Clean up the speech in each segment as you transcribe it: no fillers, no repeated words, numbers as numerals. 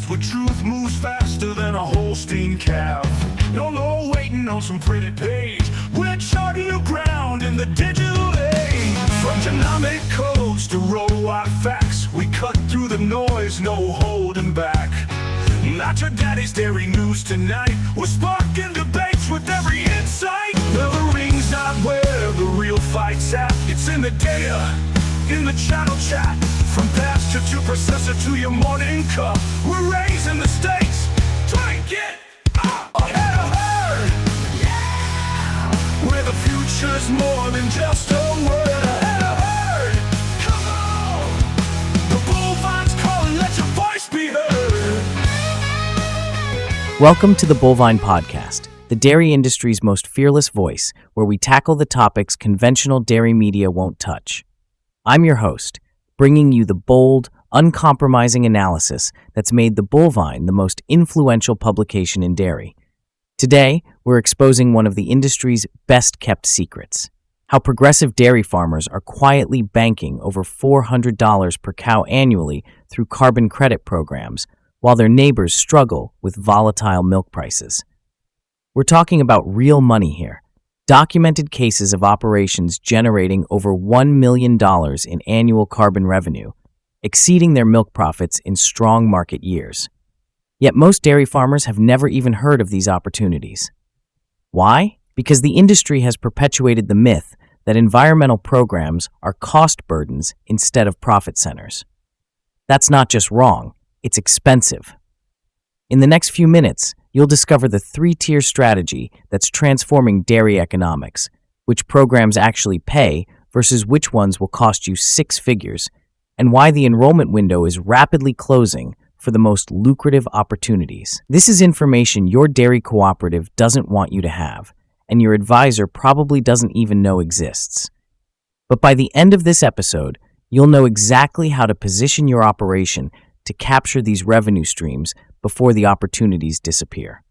podcast where truth moves faster than a Holstein calf. No waiting on some pretty page. We're charting new ground in the digital age. From genomic codes to roll-out facts, we cut through the noise, no holding back. Not your daddy's dairy news tonight. We're sparking debates with every insight. The ring's not where the real fight's at. It's in the data, in the channel chat. From pasture to processor to your morning cup, we're raising the stakes. Try and get ahead of herd. Yeah! Where the future's more than just a word. Ahead of herd. Come on! The bullvine's calling, let your voice be heard. Welcome to the Bullvine Podcast, the dairy industry's most fearless voice, where we tackle the topics conventional dairy media won't touch. I'm your host, bringing you the bold, uncompromising analysis that's made the Bullvine the most influential publication in dairy. Today, we're exposing one of the industry's best-kept secrets, how progressive dairy farmers are quietly banking over $400 per cow annually through carbon credit programs, while their neighbors struggle with volatile milk prices. We're talking about real money here. Documented cases of operations generating over $1 million in annual carbon revenue, exceeding their milk profits in strong market years. Yet most dairy farmers have never even heard of these opportunities. Why? Because the industry has perpetuated the myth that environmental programs are cost burdens instead of profit centers. That's not just wrong, it's expensive. In the next few minutes, you'll discover the three-tier strategy that's transforming dairy economics, which programs actually pay versus which ones will cost you six figures, and why the enrollment window is rapidly closing for the most lucrative opportunities. This is information your dairy cooperative doesn't want you to have, and your advisor probably doesn't even know exists. But by the end of this episode, you'll know exactly how to position your operation to capture these revenue streams before the opportunities disappear.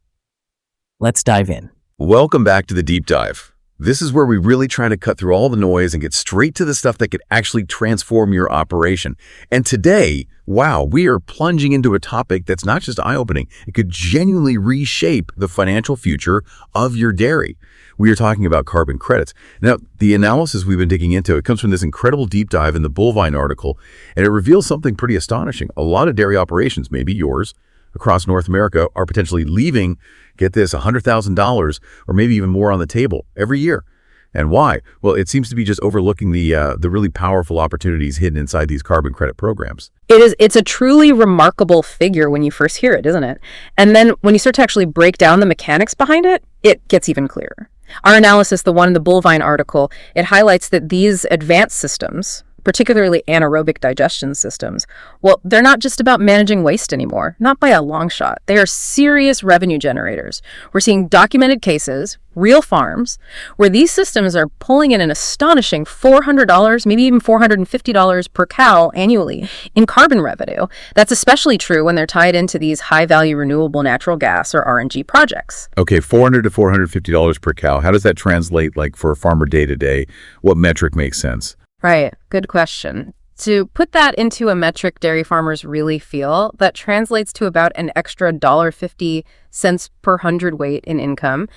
Let's dive in. Welcome back to the Deep Dive. This is where we really try to cut through all the noise and get straight to the stuff that could actually transform your operation. And today, wow, we are plunging into a topic that's not just eye-opening, it could genuinely reshape the financial future of your dairy. We are talking about carbon credits. Now, the analysis we've been digging into, it comes from this incredible deep dive in the Bullvine article, and it reveals something pretty astonishing. A lot of dairy operations, maybe yours, across North America are potentially leaving, get this, $100,000 or maybe even more on the table every year. And why? Well, it seems to be just overlooking the really powerful opportunities hidden inside these carbon credit programs. It's a truly remarkable figure when you first hear it, isn't it? And then when you start to actually break down the mechanics behind it, it gets even clearer. Our analysis, the one in the Bullvine article, it highlights that these advanced systems, particularly anaerobic digestion systems, well, they're not just about managing waste anymore, not by a long shot. They are serious revenue generators. We're seeing documented cases, real farms, where these systems are pulling in an astonishing $400, maybe even $450 per cow annually in carbon revenue. That's especially true when they're tied into these high-value renewable natural gas or RNG projects. Okay, $400 to $450 per cow. How does that translate like for a farmer day-to-day? What metric makes sense? Right. Good question. To put that into a metric dairy farmers really feel, that translates to about an extra $1.50 per hundredweight in income.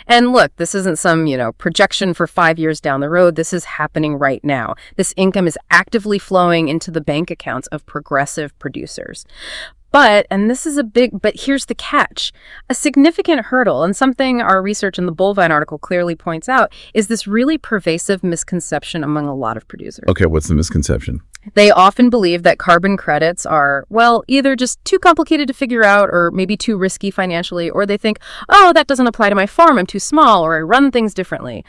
And look, this isn't some, projection for 5 years down the road. This is happening right now. This income is actively flowing into the bank accounts of progressive producers. But here's the catch, a significant hurdle, and something our research in the Bullvine article clearly points out, is this really pervasive misconception among a lot of producers. Okay, what's the misconception? They often believe that carbon credits are, well, either just too complicated to figure out or maybe too risky financially, or they think, oh, that doesn't apply to my farm, I'm too small, or I run things differently.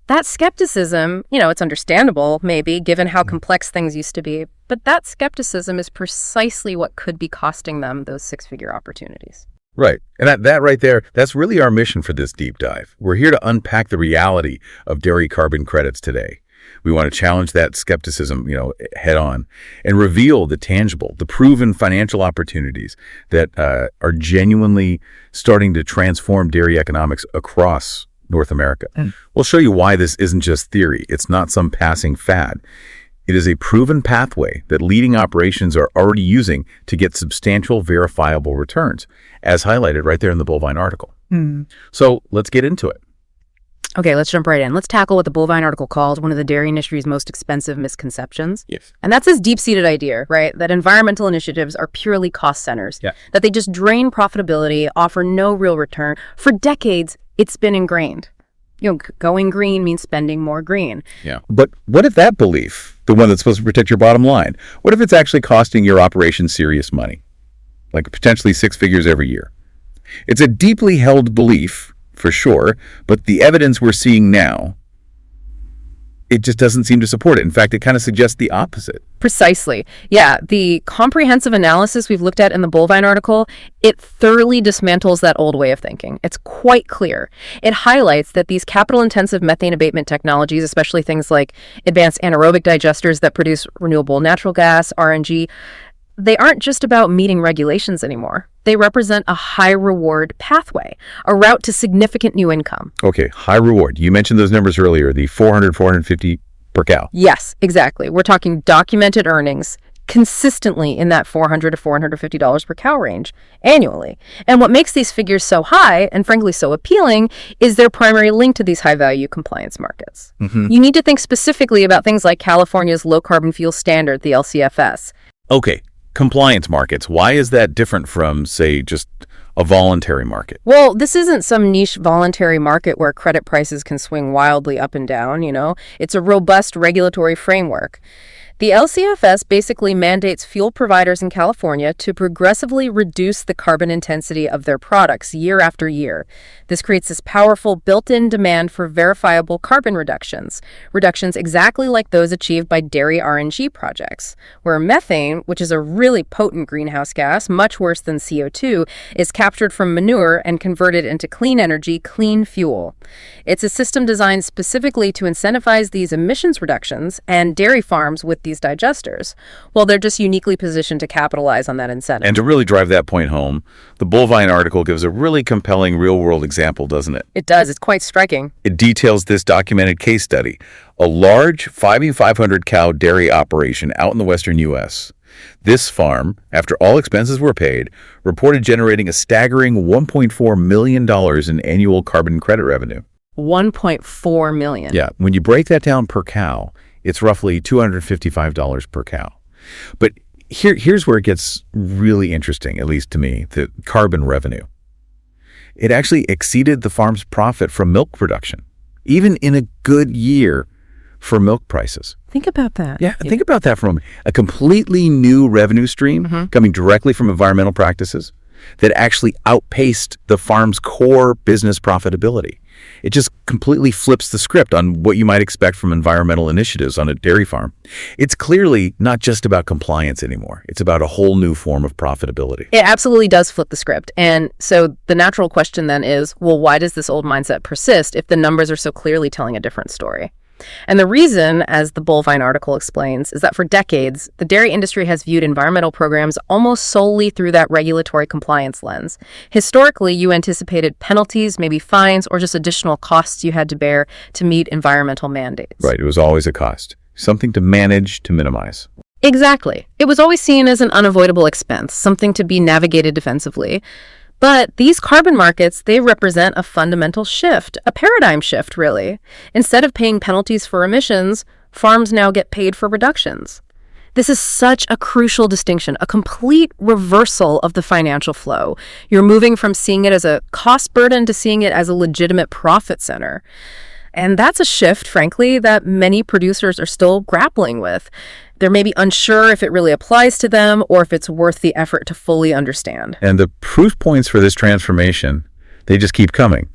That skepticism, it's understandable, maybe, given how complex things used to be, but that skepticism is precisely what could be costing them those six-figure opportunities. Right. And that right there, that's really our mission for this deep dive. We're here to unpack the reality of dairy carbon credits today. We want to challenge that skepticism, head on, and reveal the tangible, the proven financial opportunities that are genuinely starting to transform dairy economics across North America. We'll show you why this isn't just theory. It's not some passing fad. It is a proven pathway that leading operations are already using to get substantial verifiable returns, as highlighted right there in the Bullvine article. So let's get into it. Okay, let's jump right in. Let's tackle what the Bullvine article calls one of the dairy industry's most expensive misconceptions. Yes. And that's this deep-seated idea, right, that environmental initiatives are purely cost centers, that they just drain profitability, offer no real return. For decades, it's been ingrained. Going green means spending more green. Yeah. But what if that belief, the one that's supposed to protect your bottom line, what if it's actually costing your operation serious money? Like potentially 6 figures every year. It's a deeply held belief, for sure, but the evidence we're seeing now, it just doesn't seem to support it. In fact, it kind of suggests the opposite. Precisely. Yeah, the comprehensive analysis we've looked at in the Bullvine article, it thoroughly dismantles that old way of thinking. It's quite clear. It highlights that these capital-intensive methane abatement technologies, especially things like advanced anaerobic digesters that produce renewable natural gas, RNG, they aren't just about meeting regulations anymore. They represent a high-reward pathway, a route to significant new income. Okay, high reward. You mentioned those numbers earlier, the 400, 450 per cow. Yes, exactly. We're talking documented earnings consistently in that $400 to $450 per cow range annually. And what makes these figures so high and frankly so appealing is their primary link to these high-value compliance markets. You need to think specifically about things like California's low-carbon fuel standard, the LCFS. Okay, compliance markets. Why is that different from, say, just a voluntary market? Well, this isn't some niche voluntary market where credit prices can swing wildly up and down, It's a robust regulatory framework. The LCFS basically mandates fuel providers in California to progressively reduce the carbon intensity of their products year after year. This creates this powerful built-in demand for verifiable carbon reductions exactly like those achieved by dairy RNG projects, where methane, which is a really potent greenhouse gas, much worse than CO2, is captured from manure and converted into clean energy, clean fuel. It's a system designed specifically to incentivize these emissions reductions and dairy farms with these digesters. Well, they're just uniquely positioned to capitalize on that incentive. And to really drive that point home, the Bullvine article gives a really compelling real-world example, doesn't it? It does. It's quite striking. It details this documented case study, a large 5,500 cow dairy operation out in the Western U.S. This farm, after all expenses were paid, reported generating a staggering $1.4 million in annual carbon credit revenue. $1.4 million. Yeah, when you break that down per cow, it's roughly $255 per cow. But here's where it gets really interesting, at least to me, the carbon revenue. It actually exceeded the farm's profit from milk production, even in a good year for milk prices. Think about that. Yeah, think about that for a moment. A completely new revenue stream coming directly from environmental practices that actually outpaced the farm's core business profitability. It just completely flips the script on what you might expect from environmental initiatives on a dairy farm. It's clearly not just about compliance anymore. It's about a whole new form of profitability. It absolutely does flip the script. And so the natural question then is, well, why does this old mindset persist if the numbers are so clearly telling a different story? And the reason, as the Bullvine article explains, is that for decades, the dairy industry has viewed environmental programs almost solely through that regulatory compliance lens. Historically, you anticipated penalties, maybe fines, or just additional costs you had to bear to meet environmental mandates. Right, it was always a cost. Something to manage, to minimize. Exactly. It was always seen as an unavoidable expense, something to be navigated defensively. But these carbon markets, they represent a fundamental shift, a paradigm shift, really. Instead of paying penalties for emissions, farms now get paid for reductions. This is such a crucial distinction, a complete reversal of the financial flow. You're moving from seeing it as a cost burden to seeing it as a legitimate profit center. And that's a shift, frankly, that many producers are still grappling with. They're maybe unsure if it really applies to them or if it's worth the effort to fully understand. And the proof points for this transformation, they just keep coming.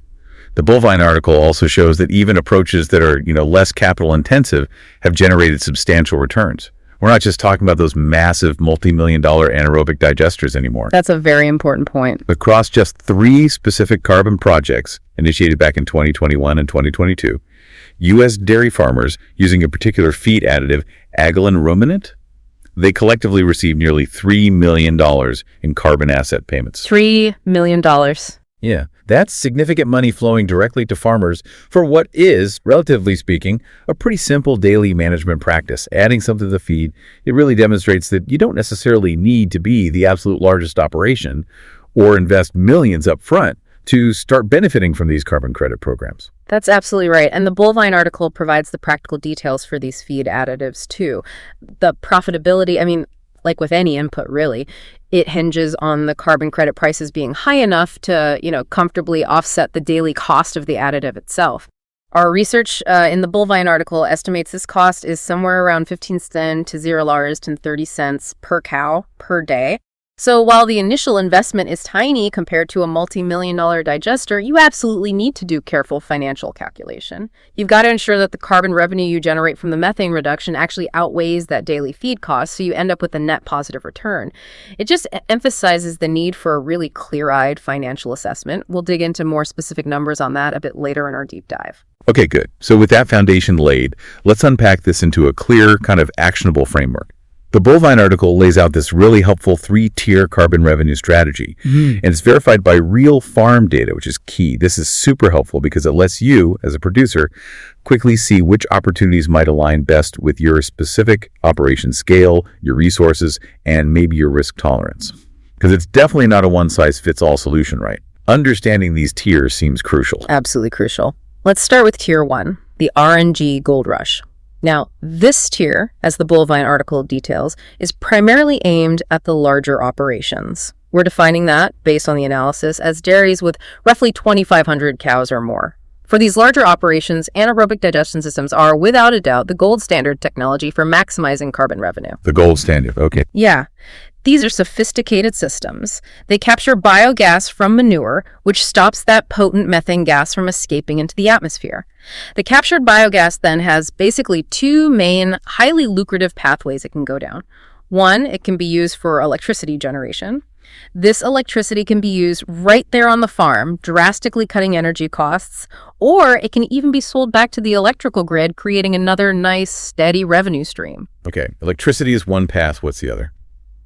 The Bullvine article also shows that even approaches that are, less capital intensive have generated substantial returns. We're not just talking about those massive multi-million-dollar anaerobic digesters anymore. That's a very important point. Across just 3 specific carbon projects initiated back in 2021 and 2022, U.S. dairy farmers using a particular feed additive, agalin ruminant, they collectively received nearly $3 million in carbon asset payments. $3 million. Yeah, That's significant money flowing directly to farmers for what is, relatively speaking, a pretty simple daily management practice. Adding something to the feed, it really demonstrates that you don't necessarily need to be the absolute largest operation or invest millions up front to start benefiting from these carbon credit programs. That's absolutely right. And the Bullvine article provides the practical details for these feed additives too. The profitability, like with any input really, it hinges on the carbon credit prices being high enough to, comfortably offset the daily cost of the additive itself. Our research in the Bullvine article estimates this cost is somewhere around 15 cents to $0.30 per cow per day. So while the initial investment is tiny compared to a multi-million-dollar digester, you absolutely need to do careful financial calculation. You've got to ensure that the carbon revenue you generate from the methane reduction actually outweighs that daily feed cost, so you end up with a net positive return. It just emphasizes the need for a really clear-eyed financial assessment. We'll dig into more specific numbers on that a bit later in our deep dive. Okay, good. So with that foundation laid, let's unpack this into a clear, kind of actionable framework. The Bullvine article lays out this really helpful 3-tier carbon revenue strategy, and it's verified by real farm data, which is key. This is super helpful because it lets you, as a producer, quickly see which opportunities might align best with your specific operation scale, your resources, and maybe your risk tolerance. Because it's definitely not a one-size-fits-all solution, right? Understanding these tiers seems crucial. Absolutely crucial. Let's start with Tier 1, the RNG Gold Rush. Now, this tier, as the Bullvine article details, is primarily aimed at the larger operations. We're defining that, based on the analysis, as dairies with roughly 2,500 cows or more. For these larger operations, anaerobic digestion systems are, without a doubt, the gold standard technology for maximizing carbon revenue. The gold standard, okay. Yeah. These are sophisticated systems. They capture biogas from manure, which stops that potent methane gas from escaping into the atmosphere. The captured biogas then has basically 2 main, highly lucrative pathways it can go down. One, it can be used for electricity generation. This electricity can be used right there on the farm, drastically cutting energy costs, or it can even be sold back to the electrical grid, creating another nice, steady revenue stream. Okay, electricity is one path. What's the other?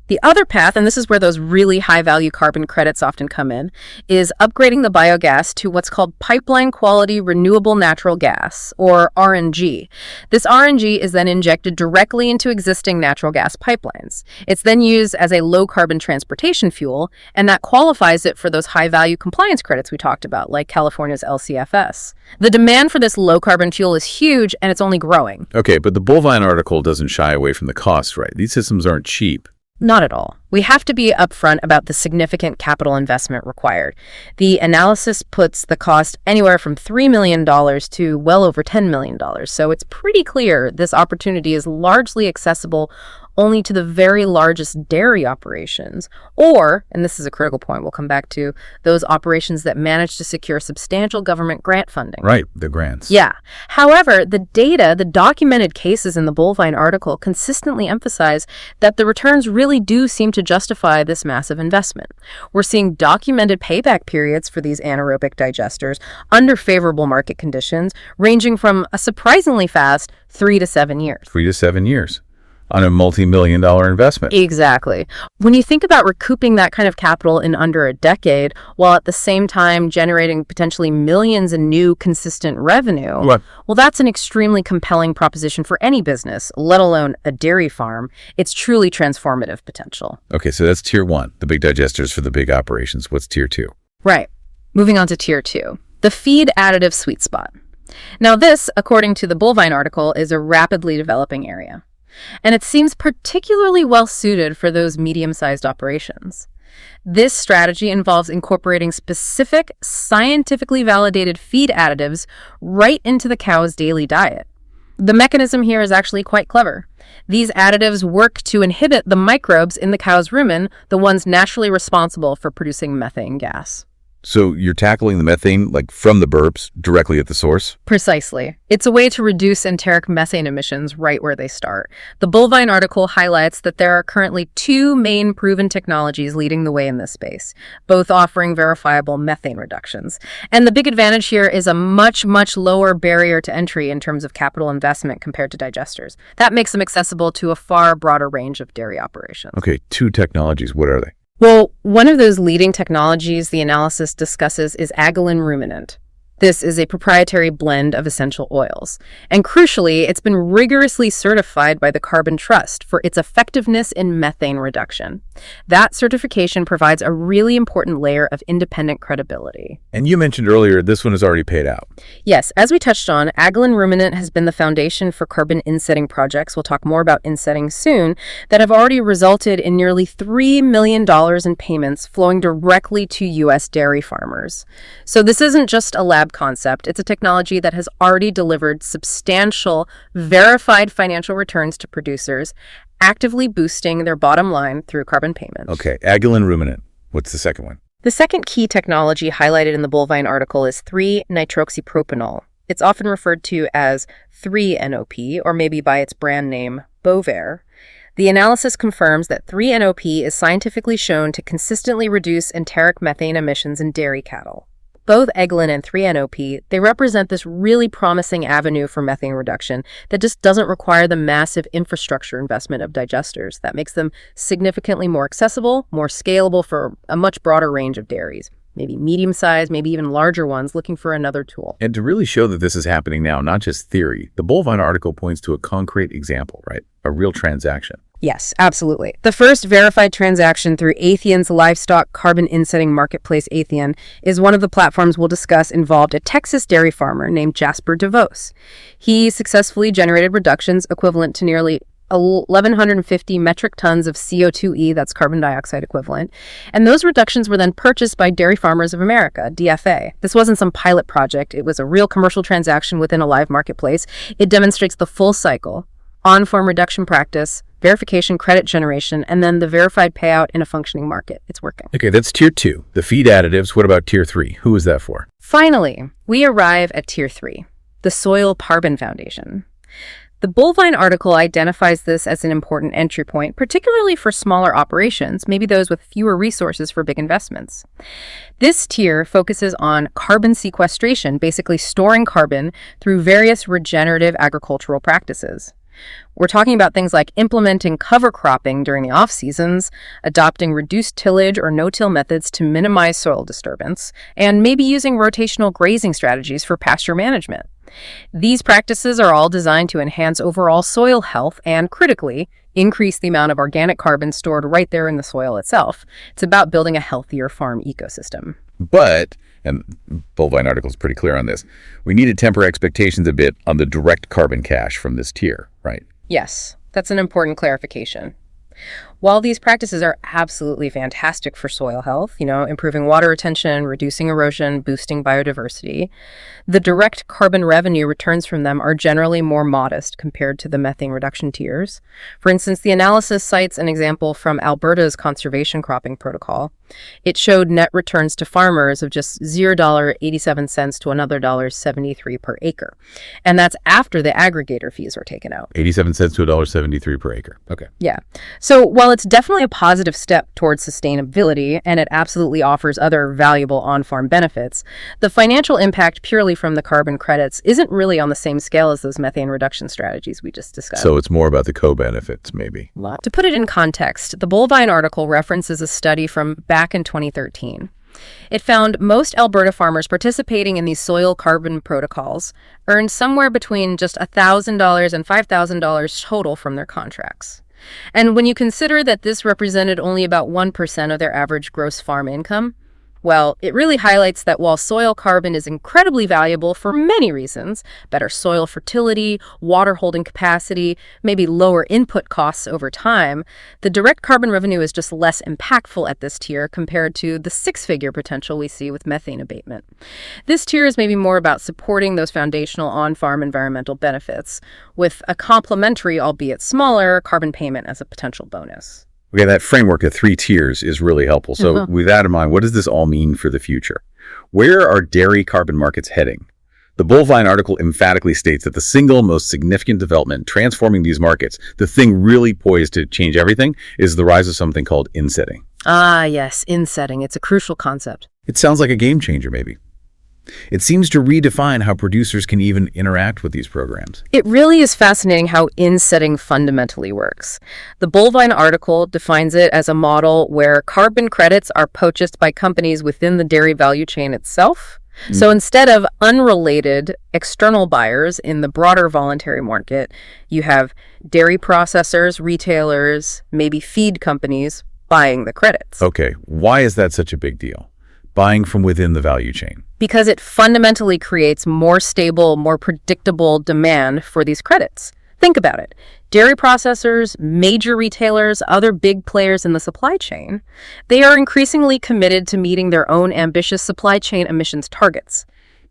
The other path, and this is where those really high-value carbon credits often come in, is upgrading the biogas to what's called pipeline-quality renewable natural gas, or RNG. This RNG is then injected directly into existing natural gas pipelines. It's then used as a low-carbon transportation fuel, and that qualifies it for those high-value compliance credits we talked about, like California's LCFS. The demand for this low-carbon fuel is huge, and it's only growing. Okay, but the Bullvine article doesn't shy away from the cost, right? These systems aren't cheap. Not at all. We have to be upfront about the significant capital investment required. The analysis puts the cost anywhere from $3 million to well over $10 million. So it's pretty clear this opportunity is largely accessible only to the very largest dairy operations, or, and this is a critical point we'll come back to, those operations that manage to secure substantial government grant funding. Right, the grants. Yeah. However, the data, the documented cases in the Bullvine article consistently emphasize that the returns really do seem to justify this massive investment. We're seeing documented payback periods for these anaerobic digesters under favorable market conditions, ranging from a surprisingly fast 3 to 7 years. 3 to 7 years. On a multi-million-dollar investment. Exactly. When you think about recouping that kind of capital in under a decade, while at the same time generating potentially millions in new consistent revenue, What? Well, that's an extremely compelling proposition for any business, let alone a dairy farm. It's truly transformative potential. Okay, so that's tier 1, the big digesters for the big operations. What's tier 2? Right. Moving on to tier 2, the feed additive sweet spot. Now this, according to the Bullvine article, is a rapidly developing area. And it seems particularly well-suited for those medium-sized operations. This strategy involves incorporating specific, scientifically validated feed additives right into the cow's daily diet. The mechanism here is actually quite clever. These additives work to inhibit the microbes in the cow's rumen, the ones naturally responsible for producing methane gas. So you're tackling the methane, like from the burps, directly at the source? Precisely. It's a way to reduce enteric methane emissions right where they start. The Bullvine article highlights that there are currently 2 main proven technologies leading the way in this space, both offering verifiable methane reductions. And the big advantage here is a much, much lower barrier to entry in terms of capital investment compared to digesters. That makes them accessible to a far broader range of dairy operations. Okay, 2 technologies. What are they? Well, one of those leading technologies the analysis discusses is Agolin ruminant. This is a proprietary blend of essential oils. And crucially, it's been rigorously certified by the Carbon Trust for its effectiveness in methane reduction. That certification provides a really important layer of independent credibility. And you mentioned earlier, this one is already paid out. Yes, as we touched on, Agolin ruminant has been the foundation for carbon insetting projects, we'll talk more about insetting soon, that have already resulted in nearly $3 million in payments flowing directly to U.S. dairy farmers. So this isn't just a lab concept. It's a technology that has already delivered substantial, verified financial returns to producers, actively boosting their bottom line through carbon payments. Okay, Agolin ruminant. What's the second one? The second key technology highlighted in the Bovine article is 3-nitroxypropanol. It's often referred to as 3-NOP, or maybe by its brand name, Bovaer. The analysis confirms that 3-NOP is scientifically shown to consistently reduce enteric methane emissions in dairy cattle. Both Agolin and 3-NOP, they represent this really promising avenue for methane reduction that just doesn't require the massive infrastructure investment of digesters. That makes them significantly more accessible, more scalable for a much broader range of dairies. Maybe medium-sized, maybe even larger ones looking for another tool. And to really show that this is happening now, not just theory, the Bovine article points to a concrete example, right? A real transaction. Yes, absolutely. The first verified transaction through Atheon's livestock carbon insetting marketplace, Atheon, is one of the platforms we'll discuss involved a Texas dairy farmer named Jasper DeVos. He successfully generated reductions equivalent to nearly 1,150 metric tons of CO2e, that's carbon dioxide equivalent, and those reductions were then purchased by Dairy Farmers of America, DFA. This wasn't some pilot project. It was a real commercial transaction within a live marketplace. It demonstrates the full cycle: on-farm reduction practice, verification, credit generation, and then the verified payout in a functioning market. It's working. Okay, that's tier 2, the feed additives. What about tier 3? Who is that for? Finally, we arrive at tier 3, the soil carbon foundation. The Bovine article identifies this as an important entry point, particularly for smaller operations, maybe those with fewer resources for big investments. This tier focuses on carbon sequestration, basically storing carbon through various regenerative agricultural practices. We're talking about things like implementing cover cropping during the off-seasons, adopting reduced tillage or no-till methods to minimize soil disturbance, and maybe using rotational grazing strategies for pasture management. These practices are all designed to enhance overall soil health and, critically, increase the amount of organic carbon stored right there in the soil itself. It's about building a healthier farm ecosystem. But, and Bovine article is pretty clear on this, we need to temper expectations a bit on the direct carbon cash from this tier, right? Yes, that's an important clarification. While these practices are absolutely fantastic for soil health, improving water retention, reducing erosion, boosting biodiversity, the direct carbon revenue returns from them are generally more modest compared to the methane reduction tiers. For instance, the analysis cites an example from Alberta's conservation cropping protocol. It showed net returns to farmers of just $0.87 to another $1.73 per acre. And that's after the aggregator fees were taken out. 87 cents to $1.73 per acre. Okay. Yeah. So while it's definitely a positive step towards sustainability, and it absolutely offers other valuable on-farm benefits, the financial impact purely from the carbon credits isn't really on the same scale as those methane reduction strategies we just discussed. So it's more about the co-benefits, maybe. To put it in context, the Bovine article references a study from back in 2013. It found most Alberta farmers participating in these soil carbon protocols earned somewhere between just $1,000 and $5,000 total from their contracts. And when you consider that this represented only about 1% of their average gross farm income, well, it really highlights that while soil carbon is incredibly valuable for many reasons, better soil fertility, water holding capacity, maybe lower input costs over time, the direct carbon revenue is just less impactful at this tier compared to the six-figure potential we see with methane abatement. This tier is maybe more about supporting those foundational on-farm environmental benefits, with a complementary, albeit smaller, carbon payment as a potential bonus. Okay, that framework of 3 tiers is really helpful. So with that in mind, what does this all mean for the future? Where are dairy carbon markets heading? The Bovine article emphatically states that the single most significant development transforming these markets, the thing really poised to change everything, is the rise of something called insetting. Ah, yes, insetting. It's a crucial concept. It sounds like a game changer, maybe. It seems to redefine how producers can even interact with these programs. It really is fascinating how insetting fundamentally works. The Bullvine article defines it as a model where carbon credits are purchased by companies within the dairy value chain itself. So instead of unrelated external buyers in the broader voluntary market, you have dairy processors, retailers, maybe feed companies buying the credits. Okay, why is that such a big deal? Buying from within the value chain. Because it fundamentally creates more stable, more predictable demand for these credits. Think about it. Dairy processors, major retailers, other big players in the supply chain, they are increasingly committed to meeting their own ambitious supply chain emissions targets.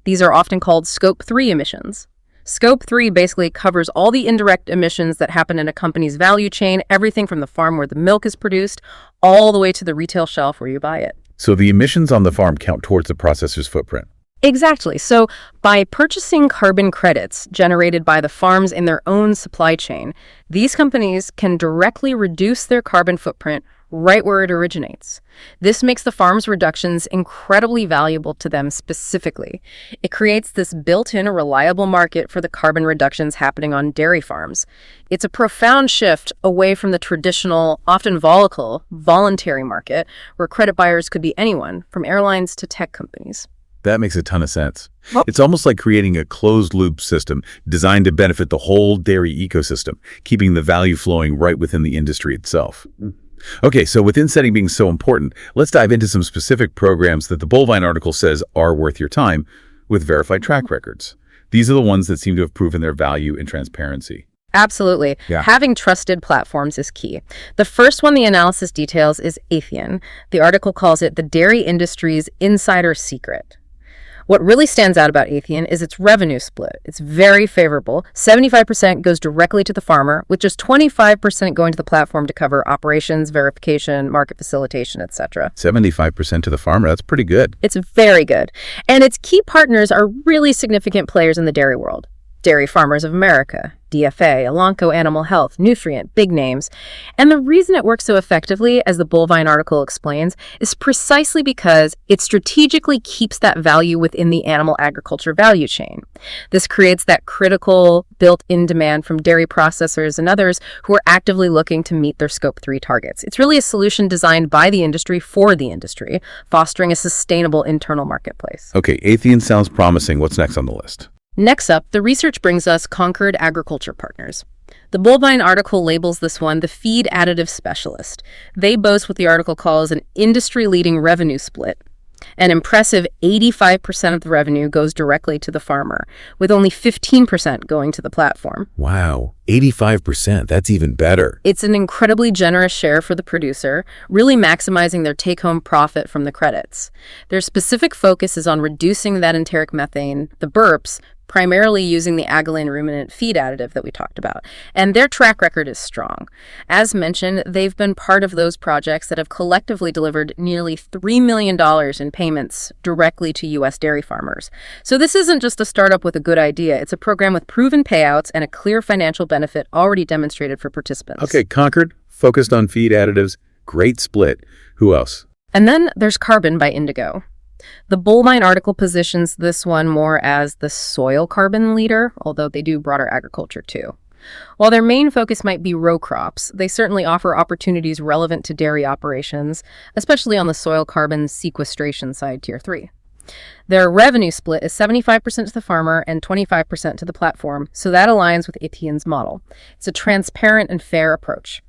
These are often called Scope 3 emissions. Scope 3 basically covers all the indirect emissions that happen in a company's value chain, everything from the farm where the milk is produced, all the way to the retail shelf where you buy it. So the emissions on the farm count towards the processor's footprint. Exactly. So by purchasing carbon credits generated by the farms in their own supply chain, these companies can directly reduce their carbon footprint right where it originates. This makes the farm's reductions incredibly valuable to them specifically. It creates this built-in reliable market for the carbon reductions happening on dairy farms. It's a profound shift away from the traditional, often volatile, voluntary market where credit buyers could be anyone, from airlines to tech companies. That makes a ton of sense. It's almost like creating a closed-loop system designed to benefit the whole dairy ecosystem, keeping the value flowing right within the industry itself. Okay, so with insetting being so important, let's dive into some specific programs that the Bullvine article says are worth your time with verified track records. These are the ones that seem to have proven their value and transparency. Absolutely. Yeah. Having trusted platforms is key. The first one the analysis details is Athian. The article calls it the dairy industry's insider secret. What really stands out about Athian is its revenue split. It's very favorable. 75% goes directly to the farmer, with just 25% going to the platform to cover operations, verification, market facilitation, etc. 75% to the farmer, that's pretty good. It's very good. And its key partners are really significant players in the dairy world. Dairy Farmers of America, DFA, Elanco Animal Health, Nutrient, big names. And the reason it works so effectively, as the Bullvine article explains, is precisely because it strategically keeps that value within the animal agriculture value chain. This creates that critical built-in demand from dairy processors and others who are actively looking to meet their Scope 3 targets. It's really a solution designed by the industry for the industry, fostering a sustainable internal marketplace. Okay, Athian sounds promising. What's next on the list? Next up, the research brings us Concord Agriculture Partners. The Bullvine article labels this one the feed additive specialist. They boast what the article calls an industry-leading revenue split. An impressive 85% of the revenue goes directly to the farmer, with only 15% going to the platform. Wow, 85%, that's even better. It's an incredibly generous share for the producer, really maximizing their take-home profit from the credits. Their specific focus is on reducing that enteric methane, the burps, primarily using the Agalane ruminant feed additive that we talked about. And their track record is strong. As mentioned, they've been part of those projects that have collectively delivered nearly $3 million in payments directly to U.S. dairy farmers. So this isn't just a startup with a good idea. It's a program with proven payouts and a clear financial benefit already demonstrated for participants. Okay, Concord, focused on feed additives, great split. Who else? And then there's Carbon by Indigo. The Bullvine article positions this one more as the soil carbon leader, although they do broader agriculture too. While their main focus might be row crops, they certainly offer opportunities relevant to dairy operations, especially on the soil carbon sequestration side, Tier 3. Their revenue split is 75% to the farmer and 25% to the platform, so that aligns with Athian's model. It's a transparent and fair approach.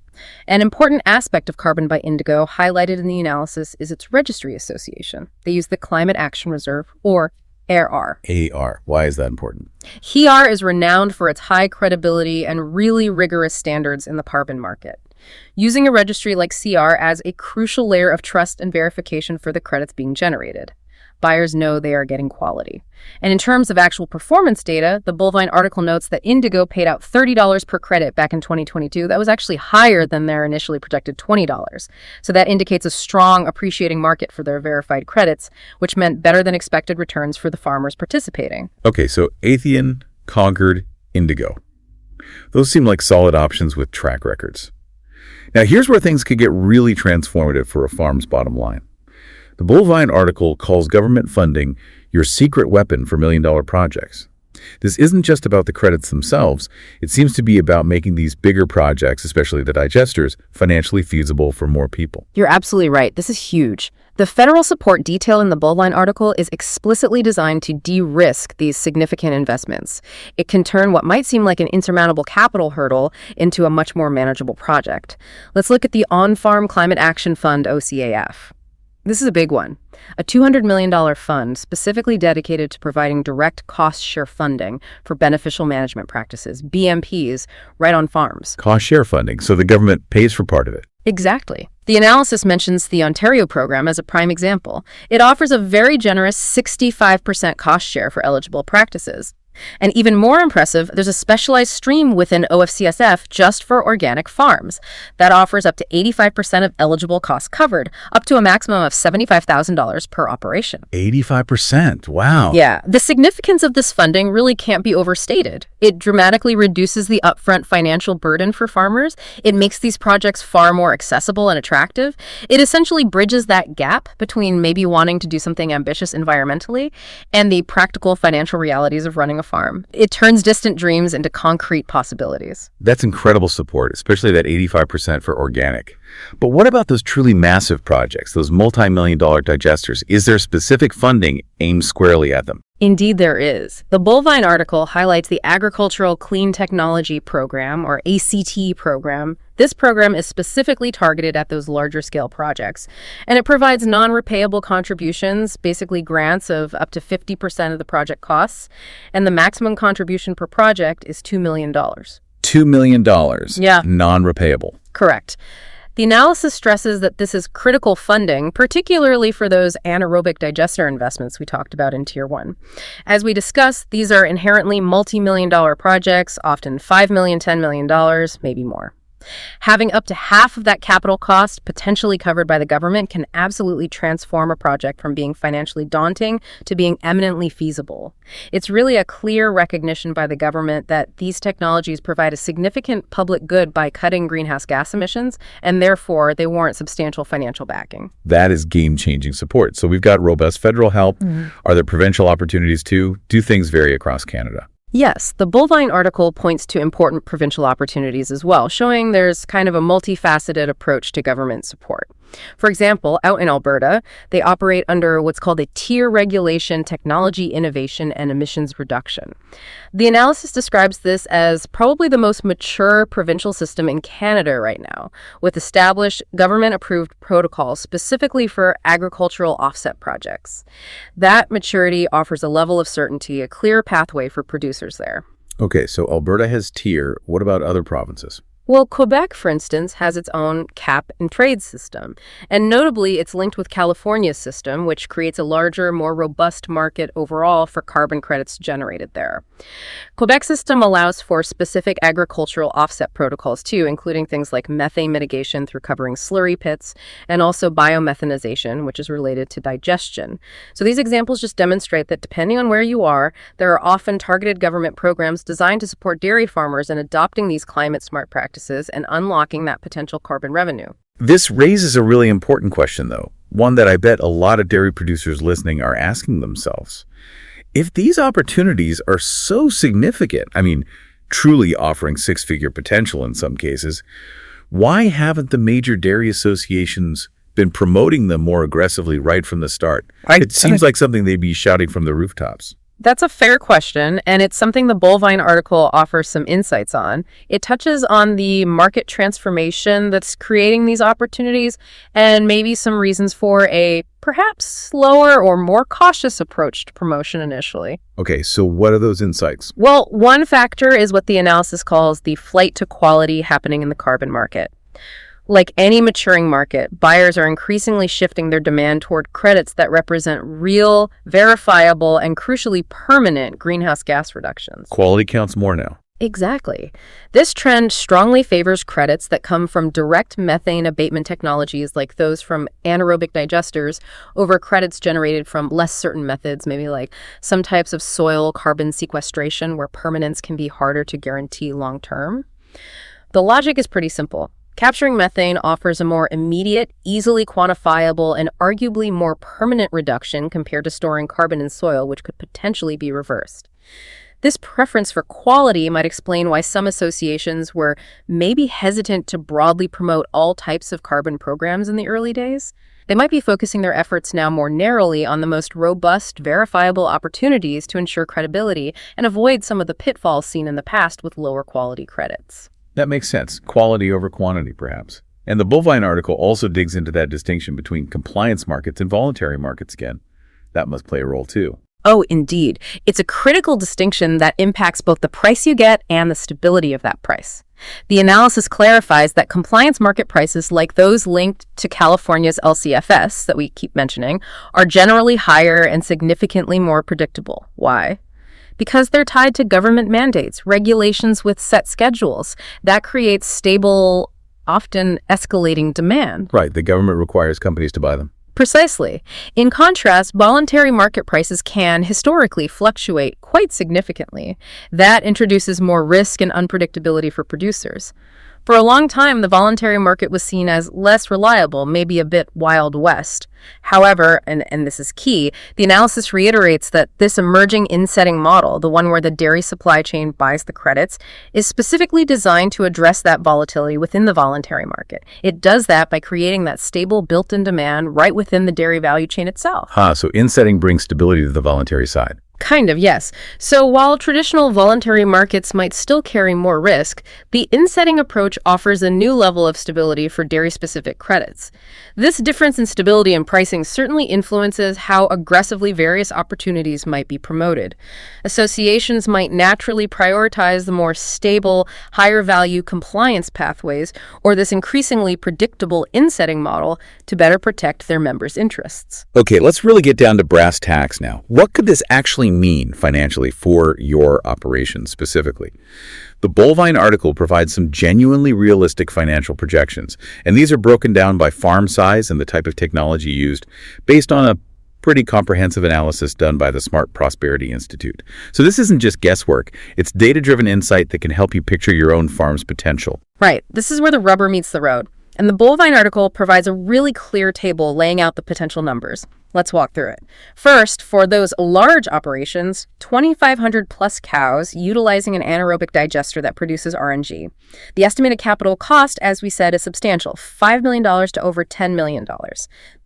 An important aspect of Carbon by Indigo highlighted in the analysis is its registry association. They use the Climate Action Reserve, or AR. AR. Why is that important? HEAR is renowned for its high credibility and really rigorous standards in the carbon market. Using a registry like CR adds a crucial layer of trust and verification for the credits being generated. Buyers know they are getting quality. And in terms of actual performance data, the Bullvine article notes that Indigo paid out $30 per credit back in 2022. That was actually higher than their initially projected $20. So that indicates a strong appreciating market for their verified credits, which meant better than expected returns for the farmers participating. Okay, so Athian, Concord, Indigo. Those seem like solid options with track records. Now here's where things could get really transformative for a farm's bottom line. The Bullvine article calls government funding your secret weapon for million-dollar projects. This isn't just about the credits themselves. It seems to be about making these bigger projects, especially the digesters, financially feasible for more people. You're absolutely right. This is huge. The federal support detailed in the Bullvine article is explicitly designed to de-risk these significant investments. It can turn what might seem like an insurmountable capital hurdle into a much more manageable project. Let's look at the On-Farm Climate Action Fund, OFCAF. This is a big one. A $200 million fund specifically dedicated to providing direct cost-share funding for beneficial management practices, BMPs, right on farms. Cost-share funding, so the government pays for part of it. Exactly. The analysis mentions the Ontario program as a prime example. It offers a very generous 65% cost share for eligible practices. And even more impressive, there's a specialized stream within OFCSF just for organic farms that offers up to 85% of eligible costs covered, up to a maximum of $75,000 per operation. 85%, wow. Yeah, the significance of this funding really can't be overstated. It dramatically reduces the upfront financial burden for farmers. It makes these projects far more accessible and attractive. It essentially bridges that gap between maybe wanting to do something ambitious environmentally and the practical financial realities of running a farm. It turns distant dreams into concrete possibilities. That's incredible support, especially that 85% for organic. But what about those truly massive projects, those multi-million-dollar digesters? Is there specific funding aimed squarely at them? Indeed, there is. The Bullvine article highlights the Agricultural Clean Technology Program, or ACT program. This program is specifically targeted at those larger scale projects, and it provides non-repayable contributions, basically grants of up to 50% of the project costs, and the maximum contribution per project is $2 million. $2 million. Yeah. Non-repayable. Correct. The analysis stresses that this is critical funding, particularly for those anaerobic digester investments we talked about in Tier 1. As we discussed, these are inherently multi-million-dollar projects, often $5 million, $10 million, maybe more. Having up to half of that capital cost potentially covered by the government can absolutely transform a project from being financially daunting to being eminently feasible. It's really a clear recognition by the government that these technologies provide a significant public good by cutting greenhouse gas emissions, and therefore they warrant substantial financial backing. That is game-changing support. So we've got robust federal help. Are there provincial opportunities too? Do things vary across Canada? Yes, the Bullvine article points to important provincial opportunities as well, showing there's kind of a multifaceted approach to government support. For example, out in Alberta, they operate under what's called a tier regulation, technology innovation, and emissions reduction. The analysis describes this as probably the most mature provincial system in Canada right now, with established government-approved protocols specifically for agricultural offset projects. That maturity offers a level of certainty, a clear pathway for producers there. Okay, so Alberta has tier. What about other provinces? Well, Quebec, for instance, has its own cap and trade system, and notably it's linked with California's system, which creates a larger, more robust market overall for carbon credits generated there. Quebec's system allows for specific agricultural offset protocols too, including things like methane mitigation through covering slurry pits, and also biomethanization, which is related to digestion. So these examples just demonstrate that depending on where you are, there are often targeted government programs designed to support dairy farmers in adopting these climate-smart practices and unlocking that potential carbon revenue. This raises a really important question, though, one that I bet a lot of dairy producers listening are asking themselves. If these opportunities are so significant, truly offering six-figure potential in some cases, why haven't the major dairy associations been promoting them more aggressively right from the start? It seems like something they'd be shouting from the rooftops. That's a fair question, and it's something the Bullvine article offers some insights on. It touches on the market transformation that's creating these opportunities and maybe some reasons for a perhaps slower or more cautious approach to promotion initially. Okay, so what are those insights? Well, one factor is what the analysis calls the flight to quality happening in the carbon market. Like any maturing market, buyers are increasingly shifting their demand toward credits that represent real, verifiable, and crucially permanent greenhouse gas reductions. Quality counts more now. Exactly. This trend strongly favors credits that come from direct methane abatement technologies like those from anaerobic digesters over credits generated from less certain methods, maybe like some types of soil carbon sequestration where permanence can be harder to guarantee long term. The logic is pretty simple. Capturing methane offers a more immediate, easily quantifiable, and arguably more permanent reduction compared to storing carbon in soil, which could potentially be reversed. This preference for quality might explain why some associations were maybe hesitant to broadly promote all types of carbon programs in the early days. They might be focusing their efforts now more narrowly on the most robust, verifiable opportunities to ensure credibility and avoid some of the pitfalls seen in the past with lower quality credits. That makes sense. Quality over quantity, perhaps. And the bovine article also digs into that distinction between compliance markets and voluntary markets again. That must play a role too. Oh, indeed. It's a critical distinction that impacts both the price you get and the stability of that price. The analysis clarifies that compliance market prices, like those linked to California's LCFS that we keep mentioning, are generally higher and significantly more predictable. Why? Because they're tied to government mandates, regulations with set schedules. That creates stable, often escalating demand. Right, the government requires companies to buy them. Precisely. In contrast, voluntary market prices can historically fluctuate quite significantly. That introduces more risk and unpredictability for producers. For a long time, the voluntary market was seen as less reliable, maybe a bit Wild West. However, and this is key, the analysis reiterates that this emerging insetting model, the one where the dairy supply chain buys the credits, is specifically designed to address that volatility within the voluntary market. It does that by creating that stable built-in demand right within the dairy value chain itself. So insetting brings stability to the voluntary side. Kind of, yes. So while traditional voluntary markets might still carry more risk, the insetting approach offers a new level of stability for dairy-specific credits. This difference in stability and pricing certainly influences how aggressively various opportunities might be promoted. Associations might naturally prioritize the more stable, higher-value compliance pathways or this increasingly predictable insetting model to better protect their members' interests. Okay, let's really get down to brass tacks now. What could this actually mean financially for your operation specifically? The bovine article provides some genuinely realistic financial projections, and these are broken down by farm size and the type of technology used based on a pretty comprehensive analysis done by the Smart Prosperity Institute. So this isn't just guesswork, it's data-driven insight that can help you picture your own farm's potential. Right, this is where the rubber meets the road. And the bovine article provides a really clear table laying out the potential numbers. Let's walk through it. First, for those large operations, 2,500 plus cows utilizing an anaerobic digester that produces RNG. The estimated capital cost, as we said, is substantial, $5 million to over $10 million.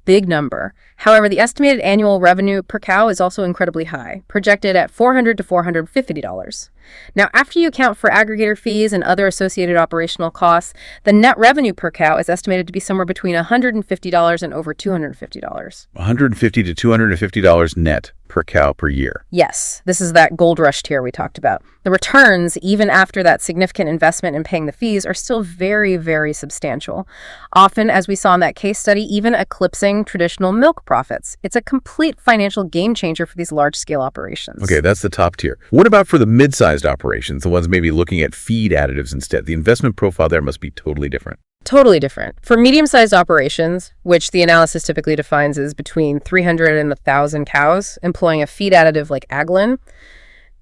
Big number. However, the estimated annual revenue per cow is also incredibly high, projected at $400 to $450. Now, after you account for aggregator fees and other associated operational costs, the net revenue per cow is estimated to be somewhere between $150 and over $250. $150 to $250 net per cow per year. Yes, this is that gold rush tier we talked about. The returns, even after that significant investment in paying the fees, are still very, very substantial. Often, as we saw in that case study, even eclipsing traditional milk profits. It's a complete financial game changer for these large-scale operations. Okay, that's the top tier. What about for the mid-sized operations, the ones maybe looking at feed additives instead? The investment profile there must be totally different. Totally different. For medium-sized operations, which the analysis typically defines as between 300 and 1,000 cows, employing a feed additive like Aglin,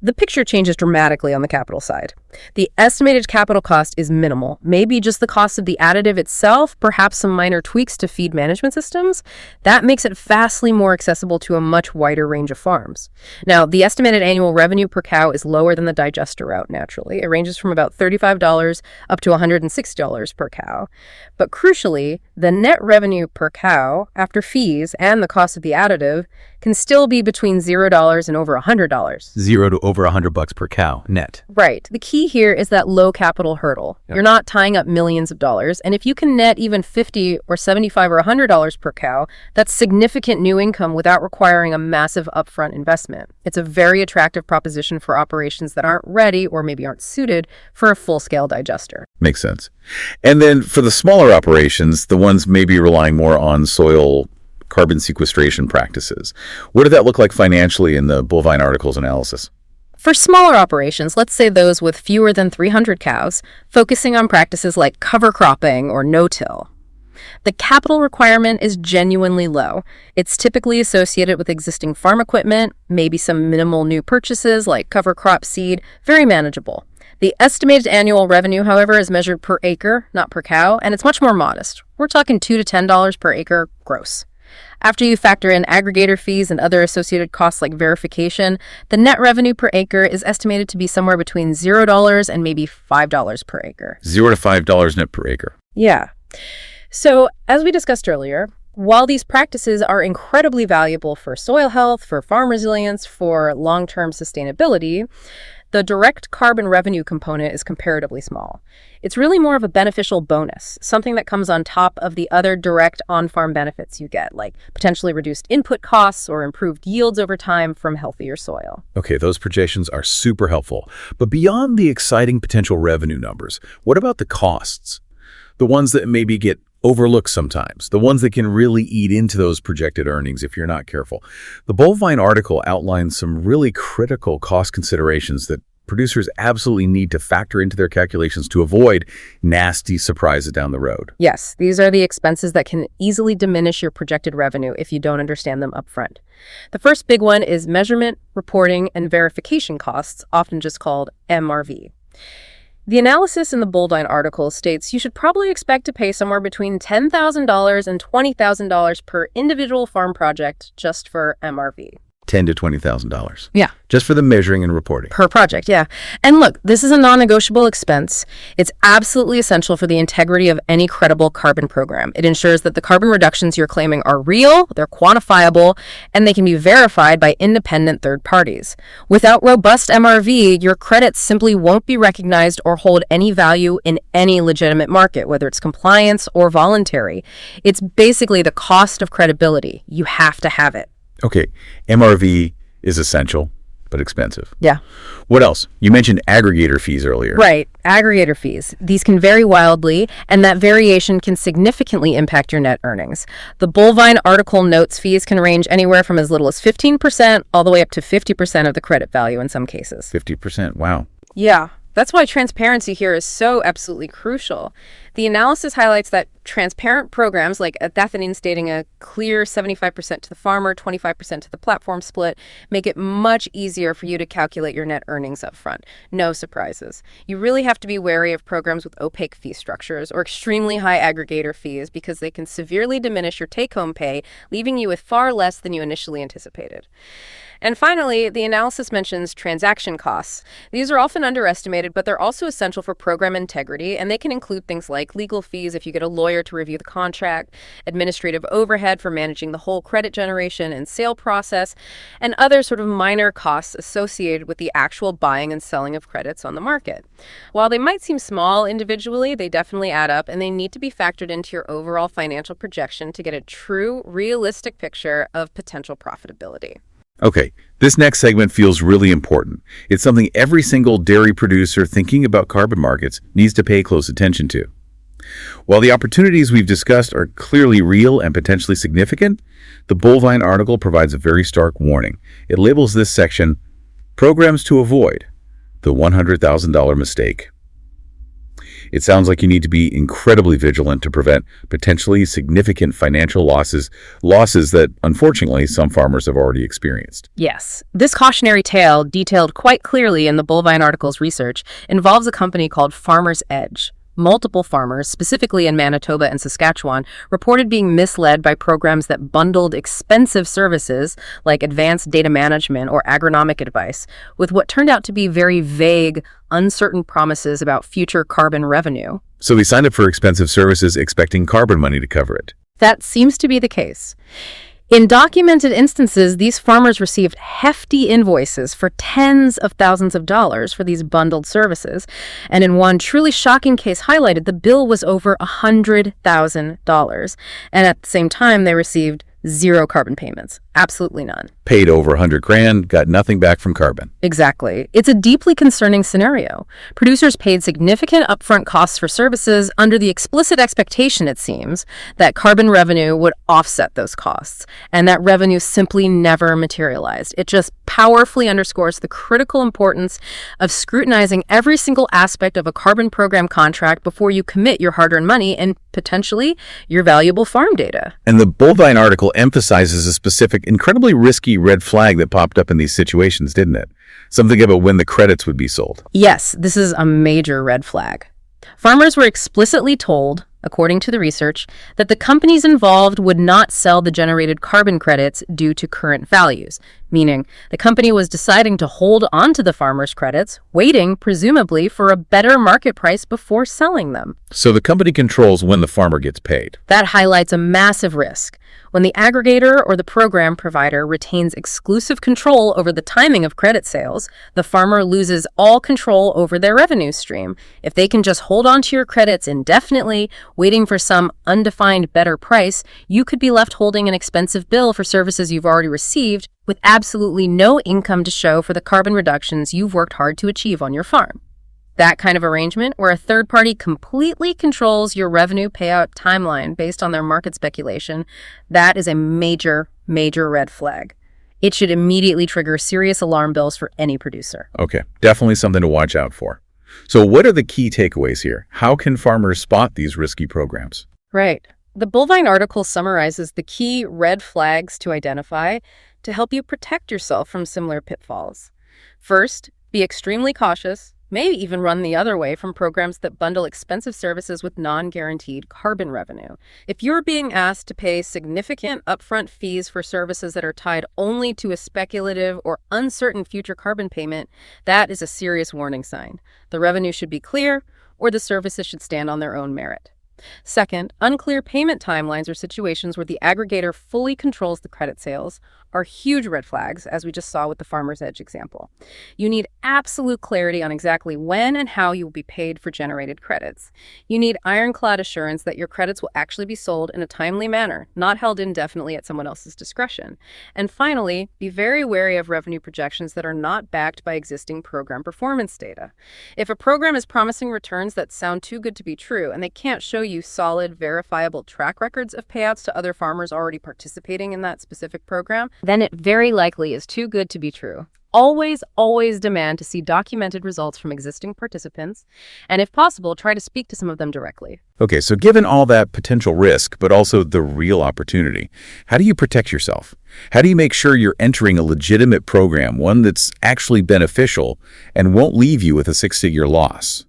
the picture changes dramatically on the capital side. The estimated capital cost is minimal, maybe just the cost of the additive itself, perhaps some minor tweaks to feed management systems. That makes it vastly more accessible to a much wider range of farms. Now, the estimated annual revenue per cow is lower than the digester route, naturally. It ranges from about $35 up to $160 per cow. But crucially, the net revenue per cow, after fees and the cost of the additive, can still be between $0 and over $100. $0 to over $100 per cow, net. Right. The key here is that low capital hurdle. Yep. You're not tying up millions of dollars, and if you can net even $50 or $75 or $100 per cow, that's significant new income without requiring a massive upfront investment. It's a very attractive proposition for operations that aren't ready or maybe aren't suited for a full-scale digester. Makes sense. And then for the smaller operations, the ones maybe relying more on soil carbon sequestration practices, what did that look like financially in the bovine article's analysis? For smaller operations, let's say those with fewer than 300 cows, focusing on practices like cover cropping or no-till, the capital requirement is genuinely low. It's typically associated with existing farm equipment, maybe some minimal new purchases like cover crop seed, very manageable. The estimated annual revenue, however, is measured per acre, not per cow, and it's much more modest. We're talking $2 to $10 per acre gross. After you factor in aggregator fees and other associated costs like verification, the net revenue per acre is estimated to be somewhere between $0 and maybe $5 per acre. $0 to $5 net per acre. Yeah. So, as we discussed earlier, while these practices are incredibly valuable for soil health, for farm resilience, for long-term sustainability, the direct carbon revenue component is comparatively small. It's really more of a beneficial bonus, something that comes on top of the other direct on-farm benefits you get, like potentially reduced input costs or improved yields over time from healthier soil. Okay, those projections are super helpful. But beyond the exciting potential revenue numbers, what about the costs? The ones that maybe get overlooked sometimes, the ones that can really eat into those projected earnings if you're not careful. The Bovine article outlines some really critical cost considerations that producers absolutely need to factor into their calculations to avoid nasty surprises down the road. Yes, these are the expenses that can easily diminish your projected revenue if you don't understand them upfront. The first big one is measurement, reporting, and verification costs, often just called MRV. The analysis in the Bovine article states you should probably expect to pay somewhere between $10,000 and $20,000 per individual farm project just for MRV. $10,000 to $20,000. Yeah. Just for the measuring and reporting. Per project, yeah. And look, this is a non-negotiable expense. It's absolutely essential for the integrity of any credible carbon program. It ensures that the carbon reductions you're claiming are real, they're quantifiable, and they can be verified by independent third parties. Without robust MRV, your credits simply won't be recognized or hold any value in any legitimate market, whether it's compliance or voluntary. It's basically the cost of credibility. You have to have it. Okay, MRV is essential, but expensive. Yeah. What else? You mentioned aggregator fees earlier. Right, aggregator fees. These can vary wildly, and that variation can significantly impact your net earnings. The Bovine article notes fees can range anywhere from as little as 15% all the way up to 50% of the credit value in some cases. 50%, wow. Yeah. That's why transparency here is so absolutely crucial. The analysis highlights that transparent programs like additive stating a clear 75% to the farmer, 25% to the platform split make it much easier for you to calculate your net earnings up front. No surprises. You really have to be wary of programs with opaque fee structures or extremely high aggregator fees because they can severely diminish your take-home pay, leaving you with far less than you initially anticipated. And finally, the analysis mentions transaction costs. These are often underestimated, but they're also essential for program integrity, and they can include things like legal fees if you get a lawyer to review the contract, administrative overhead for managing the whole credit generation and sale process, and other sort of minor costs associated with the actual buying and selling of credits on the market. While they might seem small individually, they definitely add up, and they need to be factored into your overall financial projection to get a true, realistic picture of potential profitability. Okay, this next segment feels really important. It's something every single dairy producer thinking about carbon markets needs to pay close attention to. While the opportunities we've discussed are clearly real and potentially significant, the Bovine article provides a very stark warning. It labels this section, Programs to Avoid, the $100,000 Mistake. It sounds like you need to be incredibly vigilant to prevent potentially significant financial losses that, unfortunately, some farmers have already experienced. Yes. This cautionary tale, detailed quite clearly in the Bovine article's research, involves a company called Farmers Edge. Multiple farmers, specifically in Manitoba and Saskatchewan, reported being misled by programs that bundled expensive services like advanced data management or agronomic advice with what turned out to be very vague, uncertain promises about future carbon revenue. So they signed up for expensive services expecting carbon money to cover it. That seems to be the case. In documented instances, these farmers received hefty invoices for tens of thousands of dollars for these bundled services, and in one truly shocking case highlighted, the bill was over $100,000, and at the same time, they received zero carbon payments. Absolutely none. Paid over $100,000, got nothing back from carbon. Exactly. It's a deeply concerning scenario. Producers paid significant upfront costs for services under the explicit expectation, it seems, that carbon revenue would offset those costs, and that revenue simply never materialized. It just powerfully underscores the critical importance of scrutinizing every single aspect of a carbon program contract before you commit your hard-earned money and potentially your valuable farm data. And the Bovine article emphasizes a specific incredibly risky red flag that popped up in these situations, didn't it? Something about when the credits would be sold. Yes, this is a major red flag. Farmers were explicitly told, according to the research, that the companies involved would not sell the generated carbon credits due to current values, meaning the company was deciding to hold onto the farmers' credits, waiting, presumably, for a better market price before selling them. So the company controls when the farmer gets paid. That highlights a massive risk. When the aggregator or the program provider retains exclusive control over the timing of credit sales, the farmer loses all control over their revenue stream. If they can just hold on to your credits indefinitely, waiting for some undefined better price, you could be left holding an expensive bill for services you've already received with absolutely no income to show for the carbon reductions you've worked hard to achieve on your farm. That kind of arrangement, where a third party completely controls your revenue payout timeline based on their market speculation, that is a major, major red flag. It should immediately trigger serious alarm bells for any producer. Okay, definitely something to watch out for. So what are the key takeaways here? How can farmers spot these risky programs? Right. The Bullvine article summarizes the key red flags to identify to help you protect yourself from similar pitfalls. First, be extremely cautious. Maybe even run the other way from programs that bundle expensive services with non-guaranteed carbon revenue. If you're being asked to pay significant upfront fees for services that are tied only to a speculative or uncertain future carbon payment, that is a serious warning sign. The revenue should be clear, or the services should stand on their own merit. Second, unclear payment timelines or situations where the aggregator fully controls the credit sales are huge red flags, as we just saw with the Farmer's Edge example. You need absolute clarity on exactly when and how you will be paid for generated credits. You need ironclad assurance that your credits will actually be sold in a timely manner, not held indefinitely at someone else's discretion. And finally, be very wary of revenue projections that are not backed by existing program performance data. If a program is promising returns that sound too good to be true and they can't show you solid, verifiable track records of payouts to other farmers already participating in that specific program, then it very likely is too good to be true. Always, always demand to see documented results from existing participants, and if possible, try to speak to some of them directly. Okay, so given all that potential risk, but also the real opportunity, how do you protect yourself? How do you make sure you're entering a legitimate program, one that's actually beneficial and won't leave you with a six-figure loss?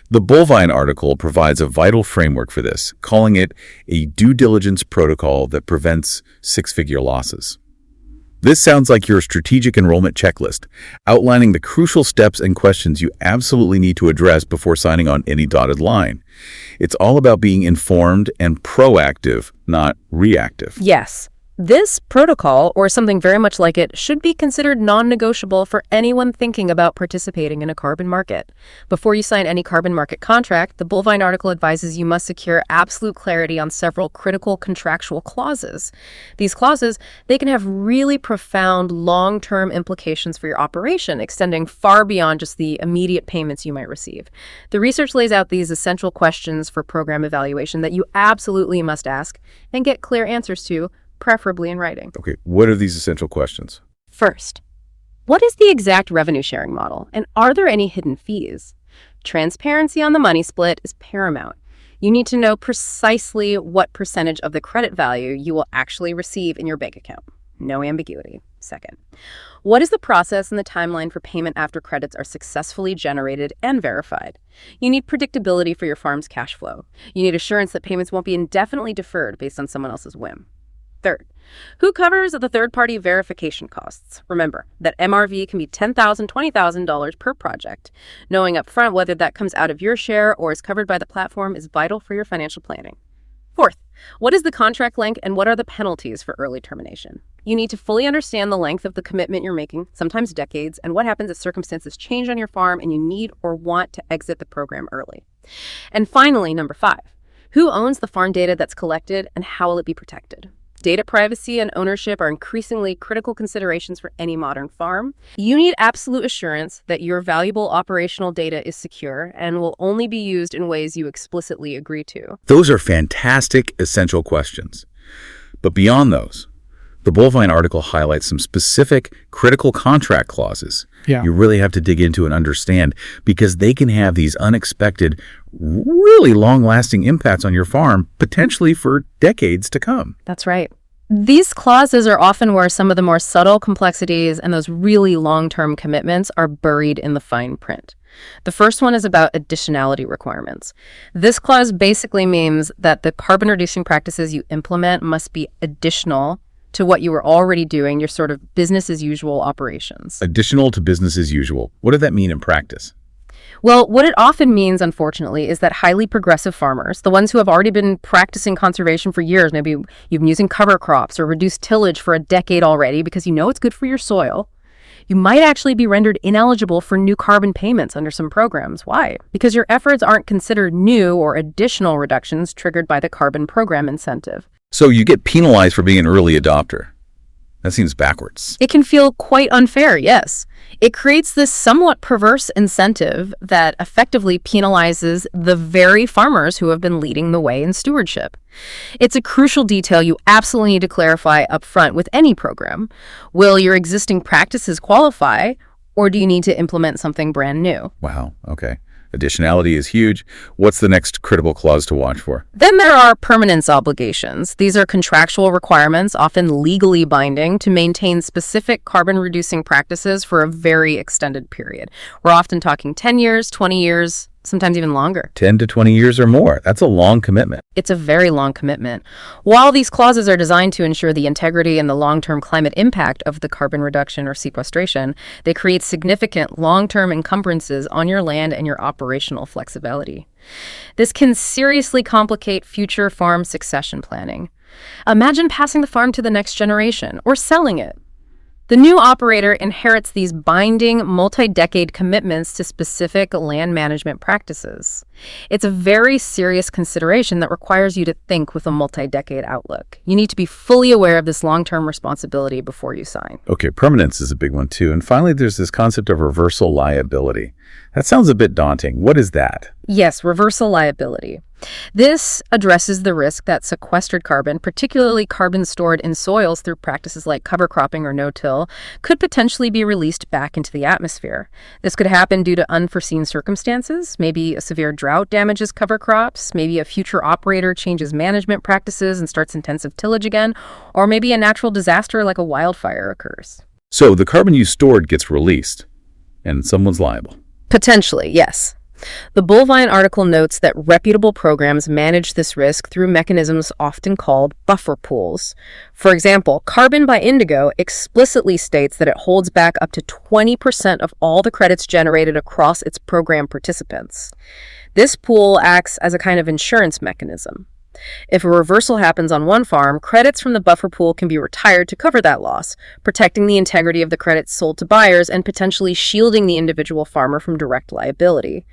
The Bullvine article provides a vital framework for this, calling it a due diligence protocol that prevents six-figure losses. This sounds like your strategic enrollment checklist, outlining the crucial steps and questions you absolutely need to address before signing on any dotted line. It's all about being informed and proactive, not reactive. Yes. This protocol, or something very much like it, should be considered non-negotiable for anyone thinking about participating in a carbon market. Before you sign any carbon market contract, the Bullvine article advises you must secure absolute clarity on several critical contractual clauses. These clauses, they can have really profound long-term implications for your operation, extending far beyond just the immediate payments you might receive. The research lays out these essential questions for program evaluation that you absolutely must ask and get clear answers to, preferably in writing. Okay, what are these essential questions? First, what is the exact revenue sharing model, and are there any hidden fees? Transparency on the money split is paramount. You need to know precisely what percentage of the credit value you will actually receive in your bank account. No ambiguity. Second, what is the process and the timeline for payment after credits are successfully generated and verified? You need predictability for your farm's cash flow. You need assurance that payments won't be indefinitely deferred based on someone else's whim. Third, who covers the third-party verification costs? Remember that MRV can be $10,000, $20,000 per project. Knowing upfront whether that comes out of your share or is covered by the platform is vital for your financial planning. Fourth, what is the contract length and what are the penalties for early termination? You need to fully understand the length of the commitment you're making, sometimes decades, and what happens if circumstances change on your farm and you need or want to exit the program early. And finally, number 5, who owns the farm data that's collected and how will it be protected? Data privacy and ownership are increasingly critical considerations for any modern farm. You need absolute assurance that your valuable operational data is secure and will only be used in ways you explicitly agree to. Those are fantastic, essential questions. But beyond those, the Bullvine article highlights some specific critical contract clauses you really have to dig into and understand because they can have these unexpected, really long-lasting impacts on your farm, potentially for decades to come. That's right. These clauses are often where some of the more subtle complexities and those really long-term commitments are buried in the fine print. The first one is about additionality requirements. This clause basically means that the carbon reducing practices you implement must be additional to what you were already doing, your sort of business as usual operations. Additional to business as usual. What did that mean in practice? Well, what it often means, unfortunately, is that highly progressive farmers, the ones who have already been practicing conservation for years, maybe you've been using cover crops or reduced tillage for a decade already because you know it's good for your soil, you might actually be rendered ineligible for new carbon payments under some programs. Why? Because your efforts aren't considered new or additional reductions triggered by the carbon program incentive. So you get penalized for being an early adopter. That seems backwards. It can feel quite unfair, yes. It creates this somewhat perverse incentive that effectively penalizes the very farmers who have been leading the way in stewardship. It's a crucial detail you absolutely need to clarify up front with any program. Will your existing practices qualify, or do you need to implement something brand new? Wow, okay. Additionality is huge. What's the next critical clause to watch for? Then there are permanence obligations. These are contractual requirements, often legally binding, to maintain specific carbon-reducing practices for a very extended period. We're often talking 10 years, 20 years, sometimes even longer. 10 to 20 years or more. That's a long commitment. It's a very long commitment. While these clauses are designed to ensure the integrity and the long-term climate impact of the carbon reduction or sequestration, they create significant long-term encumbrances on your land and your operational flexibility. This can seriously complicate future farm succession planning. Imagine passing the farm to the next generation or selling it. The new operator inherits these binding, multi-decade commitments to specific land management practices. It's a very serious consideration that requires you to think with a multi-decade outlook. You need to be fully aware of this long-term responsibility before you sign. Okay, permanence is a big one too. And finally, there's this concept of reversal liability. That sounds a bit daunting. What is that? Yes, reversal liability. This addresses the risk that sequestered carbon, particularly carbon stored in soils through practices like cover cropping or no-till, could potentially be released back into the atmosphere. This could happen due to unforeseen circumstances. Maybe a severe drought damages cover crops, maybe a future operator changes management practices and starts intensive tillage again, or maybe a natural disaster like a wildfire occurs. So the carbon you stored gets released, and someone's liable. Potentially, yes. The Bullvine article notes that reputable programs manage this risk through mechanisms often called buffer pools. For example, Carbon by Indigo explicitly states that it holds back up to 20% of all the credits generated across its program participants. This pool acts as a kind of insurance mechanism. If a reversal happens on one farm, credits from the buffer pool can be retired to cover that loss, protecting the integrity of the credits sold to buyers and potentially shielding the individual farmer from direct liability.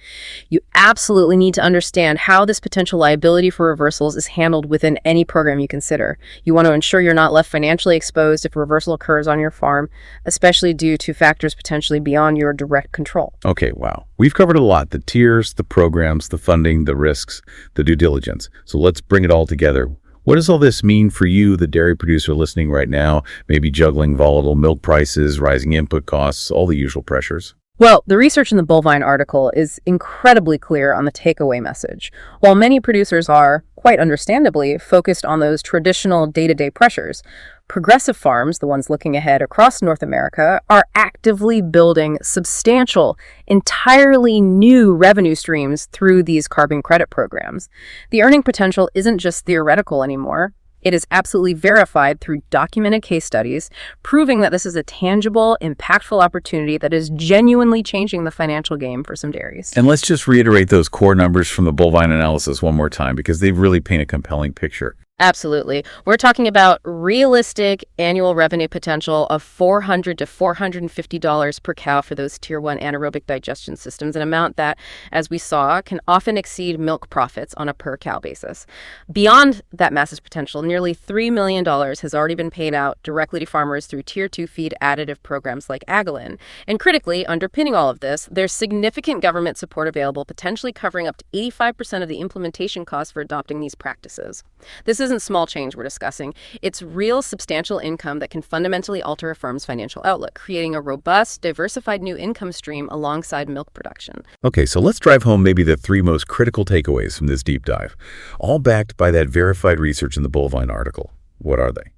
You absolutely need to understand how this potential liability for reversals is handled within any program you consider. You want to ensure you're not left financially exposed if a reversal occurs on your farm, especially due to factors potentially beyond your direct control. Okay, wow. We've covered a lot: the tiers, the programs, the funding, the risks, the due diligence. So let's bring it all together. What does all this mean for you, the dairy producer listening right now, maybe juggling volatile milk prices, rising input costs, all the usual pressures? Well, the research in the Bullvine article is incredibly clear on the takeaway message. While many producers are, quite understandably, focused on those traditional day-to-day pressures, progressive farms, the ones looking ahead across North America, are actively building substantial, entirely new revenue streams through these carbon credit programs. The earning potential isn't just theoretical anymore. It is absolutely verified through documented case studies, proving that this is a tangible, impactful opportunity that is genuinely changing the financial game for some dairies. And let's just reiterate those core numbers from the Bullvine analysis one more time, because they really paint a compelling picture. Absolutely. We're talking about realistic annual revenue potential of $400 to $450 per cow for those Tier 1 anaerobic digestion systems, an amount that, as we saw, can often exceed milk profits on a per-cow basis. Beyond that massive potential, nearly $3 million has already been paid out directly to farmers through Tier 2 feed additive programs like Agalin. And critically, underpinning all of this, there's significant government support available, potentially covering up to 85% of the implementation costs for adopting these practices. This isn't small change we're discussing. It's real substantial income that can fundamentally alter a firm's financial outlook, creating a robust, diversified new income stream alongside milk production. Okay, so let's drive home maybe the three most critical takeaways from this deep dive, all backed by that verified research in the Bullvine article. What are they?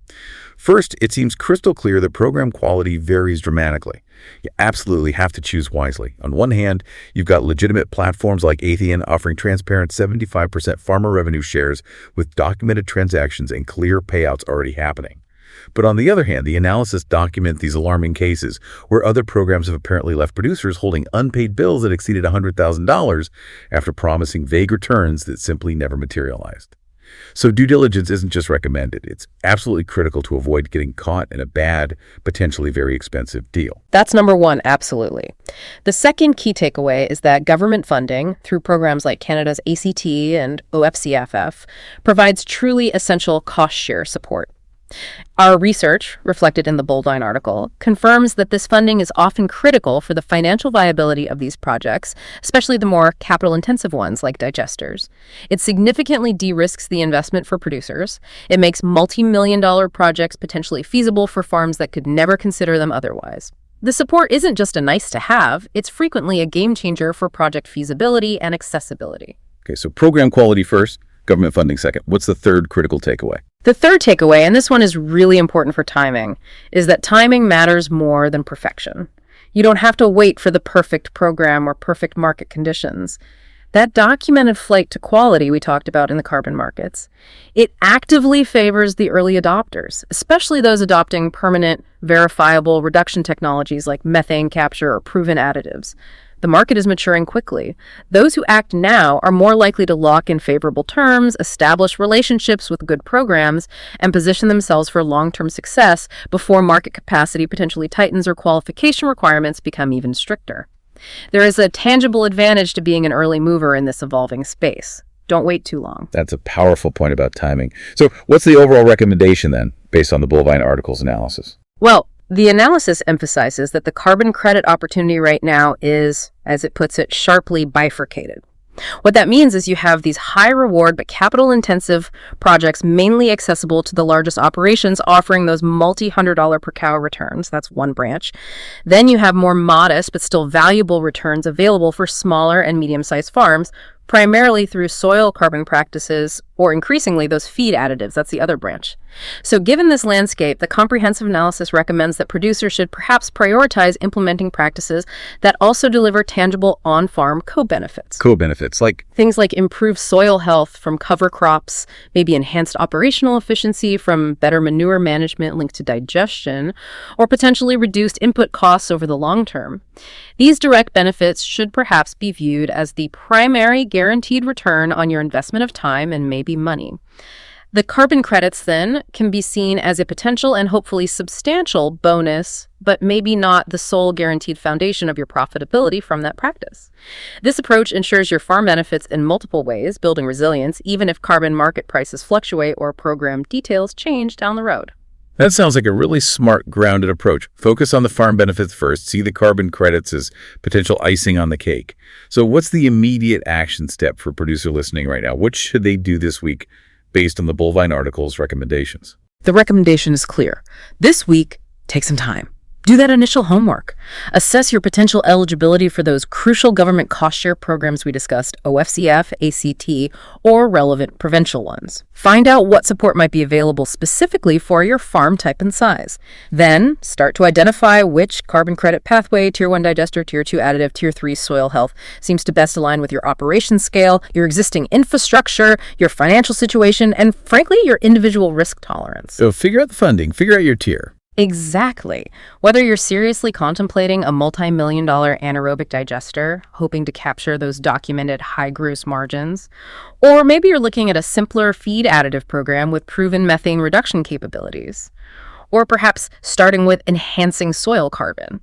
First, it seems crystal clear that program quality varies dramatically. You absolutely have to choose wisely. On one hand, you've got legitimate platforms like Athean offering transparent 75% farmer revenue shares with documented transactions and clear payouts already happening. But on the other hand, the analysis documents these alarming cases where other programs have apparently left producers holding unpaid bills that exceeded $100,000 after promising vague returns that simply never materialized. So due diligence isn't just recommended. It's absolutely critical to avoid getting caught in a bad, potentially very expensive deal. That's number one, absolutely. The second key takeaway is that government funding, through programs like Canada's ACT and OFCAF, provides truly essential cost-share support. Our research, reflected in the Bullvine article, confirms that this funding is often critical for the financial viability of these projects, especially the more capital-intensive ones like digesters. It significantly de-risks the investment for producers. It makes multi-million-dollar projects potentially feasible for farms that could never consider them otherwise. The support isn't just a nice-to-have, it's frequently a game-changer for project feasibility and accessibility. Okay, so program quality first, government funding second. What's the third critical takeaway? The third takeaway, and this one is really important for timing, is that timing matters more than perfection. You don't have to wait for the perfect program or perfect market conditions. That documented flight to quality we talked about in the carbon markets, it actively favors the early adopters, especially those adopting permanent, verifiable reduction technologies like methane capture or proven additives. The market is maturing quickly. Those who act now are more likely to lock in favorable terms, establish relationships with good programs, and position themselves for long-term success before market capacity potentially tightens or qualification requirements become even stricter. There is a tangible advantage to being an early mover in this evolving space. Don't wait too long. That's a powerful point about timing. So what's the overall recommendation then, based on the Bullvine article's analysis? Well, the analysis emphasizes that the carbon credit opportunity right now is, as it puts it, sharply bifurcated. What that means is you have these high reward but capital intensive projects mainly accessible to the largest operations offering those multi-$100 per cow returns. That's one branch. Then you have more modest but still valuable returns available for smaller and medium-sized farms, primarily through soil carbon practices or increasingly those feed additives. That's the other branch. So given this landscape, the comprehensive analysis recommends that producers should perhaps prioritize implementing practices that also deliver tangible on-farm co-benefits. Co-benefits like? Things like improved soil health from cover crops, maybe enhanced operational efficiency from better manure management linked to digestion, or potentially reduced input costs over the long term. These direct benefits should perhaps be viewed as the primary guaranteed return on your investment of time and maybe money. The carbon credits, then, can be seen as a potential and hopefully substantial bonus, but maybe not the sole guaranteed foundation of your profitability from that practice. This approach ensures your farm benefits in multiple ways, building resilience, even if carbon market prices fluctuate or program details change down the road. That sounds like a really smart, grounded approach. Focus on the farm benefits first, see the carbon credits as potential icing on the cake. So what's the immediate action step for a producer listening right now? What should they do this week based on the Bullvine article's recommendations? The recommendation is clear. This week, take some time. Do that initial homework. Assess your potential eligibility for those crucial government cost-share programs we discussed, OFCAF, ACT, or relevant provincial ones. Find out what support might be available specifically for your farm type and size. Then, start to identify which carbon credit pathway, Tier 1 digester, Tier 2 additive, Tier 3 soil health, seems to best align with your operation scale, your existing infrastructure, your financial situation, and frankly, your individual risk tolerance. So figure out the funding, figure out your tier. Exactly. Whether you're seriously contemplating a multi-million-dollar anaerobic digester, hoping to capture those documented high gross margins, or maybe you're looking at a simpler feed additive program with proven methane reduction capabilities, or perhaps starting with enhancing soil carbon.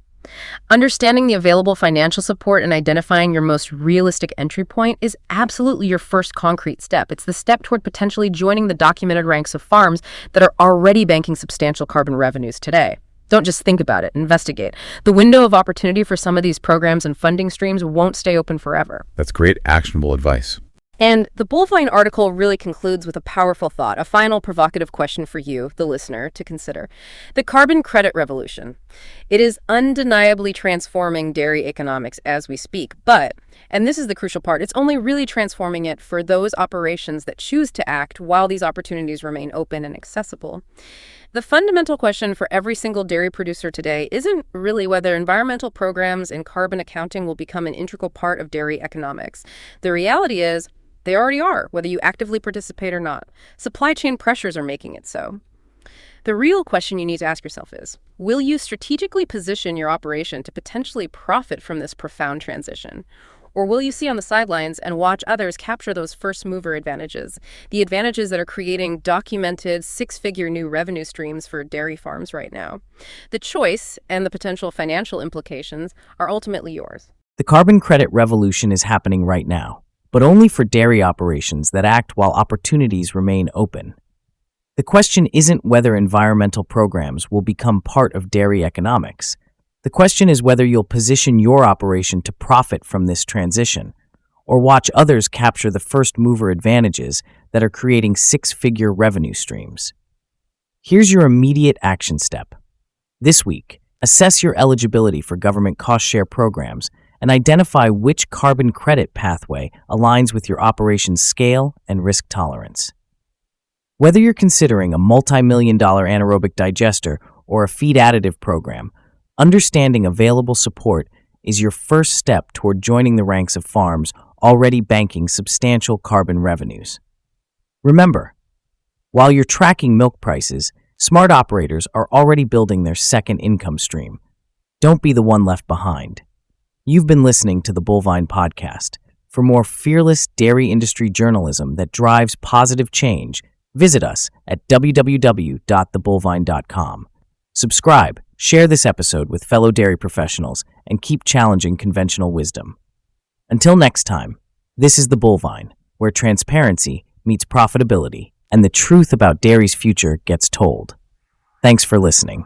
Understanding the available financial support and identifying your most realistic entry point is absolutely your first concrete step. It's the step toward potentially joining the documented ranks of farms that are already banking substantial carbon revenues today. Don't just think about it, investigate. The window of opportunity for some of these programs and funding streams won't stay open forever. That's great, actionable advice. And the Bullvine article really concludes with a powerful thought, a final provocative question for you, the listener, to consider. The carbon credit revolution. It is undeniably transforming dairy economics as we speak, but And this is the crucial part. It's only really transforming it for those operations that choose to act while these opportunities remain open and accessible. The fundamental question for every single dairy producer today isn't really whether environmental programs and carbon accounting will become an integral part of dairy economics. The reality is, they already are, whether you actively participate or not. Supply chain pressures are making it so. The real question you need to ask yourself is, will you strategically position your operation to potentially profit from this profound transition? Or will you see on the sidelines and watch others capture those first mover advantages, the advantages that are creating documented six-figure new revenue streams for dairy farms right now? The choice and the potential financial implications are ultimately yours. The carbon credit revolution is happening right now, but only for dairy operations that act while opportunities remain open. The question isn't whether environmental programs will become part of dairy economics. The question is whether you'll position your operation to profit from this transition, or watch others capture the first mover advantages that are creating six-figure revenue streams. Here's your immediate action step. This week, assess your eligibility for government cost-share programs and identify which carbon credit pathway aligns with your operation's scale and risk tolerance. Whether you're considering a multi-million-dollar anaerobic digester or a feed additive program, understanding available support is your first step toward joining the ranks of farms already banking substantial carbon revenues. Remember, while you're tracking milk prices, smart operators are already building their second income stream. Don't be the one left behind. You've been listening to the Bullvine Podcast. For more fearless dairy industry journalism that drives positive change, visit us at www.thebullvine.com. Subscribe, share this episode with fellow dairy professionals, and keep challenging conventional wisdom. Until next time, this is the Bullvine, where transparency meets profitability and the truth about dairy's future gets told. Thanks for listening.